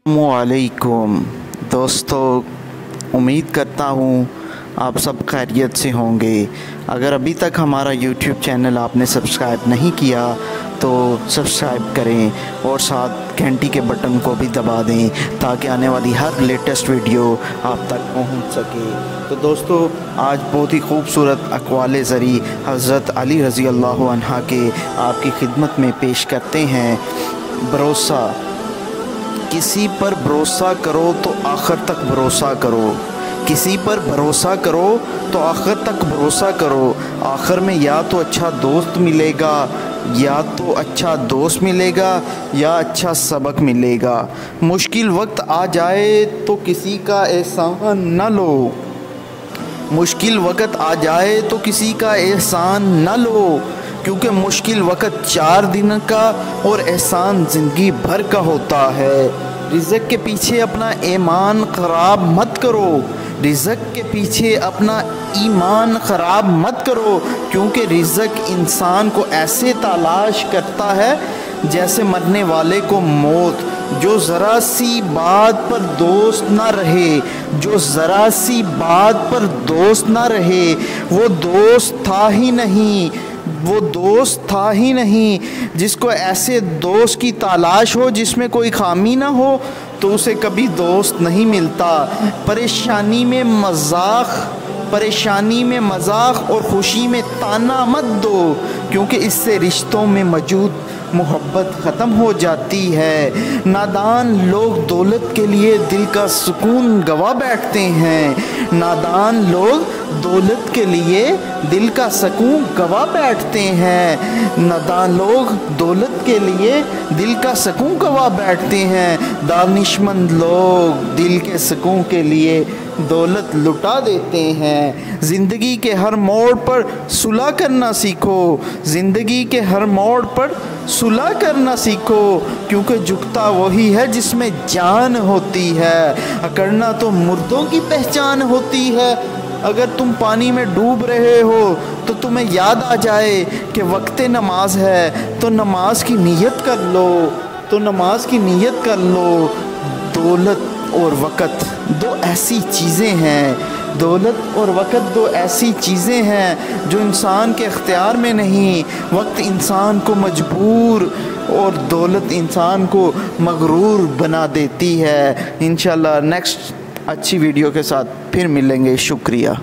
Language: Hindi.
अस्सलामुअलैकुम दोस्तों, उम्मीद करता हूँ आप सब खैरियत से होंगे। अगर अभी तक हमारा YouTube चैनल आपने सब्सक्राइब नहीं किया तो सब्सक्राइब करें और साथ घंटी के बटन को भी दबा दें ताकि आने वाली हर लेटेस्ट वीडियो आप तक पहुंच सके। तो दोस्तों, आज बहुत ही खूबसूरत अक़वाल ज़री हज़रत अली रज़ी अल्लाह अन्हा के आपकी खिदमत में पेश करते हैं। भरोसा, किसी पर भरोसा करो तो आखिर तक भरोसा करो। किसी पर भरोसा करो तो आखिर तक भरोसा करो। आखिर में या तो अच्छा दोस्त मिलेगा, या तो अच्छा दोस्त मिलेगा या अच्छा सबक मिलेगा। मुश्किल वक्त आ जाए तो किसी का एहसान न लो। मुश्किल वक्त आ जाए तो किसी का एहसान न लो, क्योंकि मुश्किल वक़्त 4 दिन का और एहसान ज़िंदगी भर का होता है। रिज़्क़ के पीछे अपना ईमान ख़राब मत करो। रिज़्क़ के पीछे अपना ईमान ख़राब मत करो, क्योंकि रिज़्क़ इंसान को ऐसे तलाश करता है जैसे मरने वाले को मौत। जो ज़रा सी बात पर दोस्त ना रहे, जो ज़रा सी बात पर दोस्त ना रहे, वो दोस्त था ही नहीं, वो दोस्त था ही नहीं। जिसको ऐसे दोस्त की तलाश हो जिसमें कोई खामी ना हो तो उसे कभी दोस्त नहीं मिलता। परेशानी में मजाक और खुशी में ताना मत दो, क्योंकि इससे रिश्तों में मौजूद मोहब्बत ख़त्म हो जाती है। नादान लोग दौलत के लिए दिल का सुकून गवा बैठते हैं। नादान लोग दौलत के लिए दिल का सुकून गवा बैठते हैं। नादान लोग दौलत के लिए दिल का सुकून गवा बैठते हैं। दानिशमंद लोग दिल के सुकून के लिए दौलत लुटा देते हैं। ज़िंदगी के हर मोड़ पर सुलह करना सीखो। ज़िंदगी के हर मोड़ पर सुलह करना सीखो, क्योंकि झुकता वही है जिसमें जान होती है। अकड़ना तो मुर्दों की पहचान होती है। अगर तुम पानी में डूब रहे हो तो तुम्हें याद आ जाए कि वक्त नमाज है तो नमाज की नीयत कर लो, तो नमाज की नीयत कर लो। दौलत और वक़्त दो ऐसी चीज़ें हैं, दौलत और वक़्त दो ऐसी चीज़ें हैं जो इंसान के इख्तियार में नहीं। वक्त इंसान को मजबूर और दौलत इंसान को मगरूर बना देती है। इंशाल्लाह नेक्स्ट अच्छी वीडियो के साथ फिर मिलेंगे। शुक्रिया।